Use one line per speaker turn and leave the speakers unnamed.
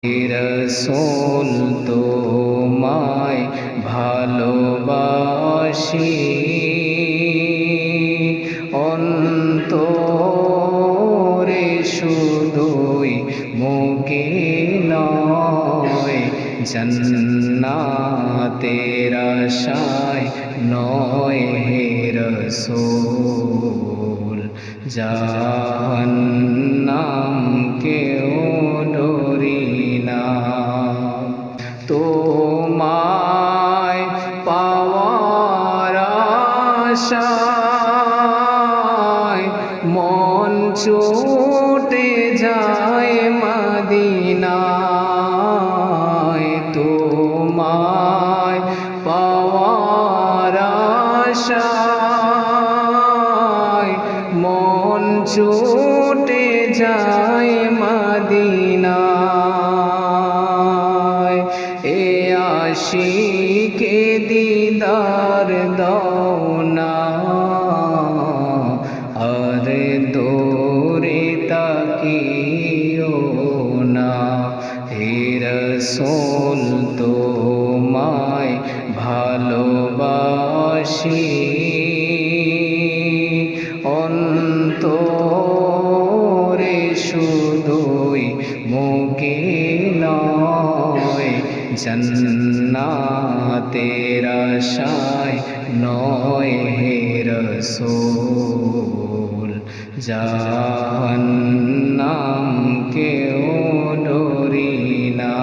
রসূল তোমায় ভালোবাসি অন্তরে শুধুই মুখে নয় জান্নাতের আশায় নয় হে রসূল জাহান্নাম কেউ ডরি না তোমায় পাওয়ার আশায় মন ছুটে যায় মদিনায় তোমায় পাওয়ার আশায় মন ছুটে যায় মদিনায় এ আশিকে দিদার দাও না আর দূরে তাকিও না হে রসূল তোমায় ভালোবাসি অন্তরে শুধুই মুখে নয় জান্নাতের আশায় নয় হে রসূল জাহান্নাম কেউ ডরি না।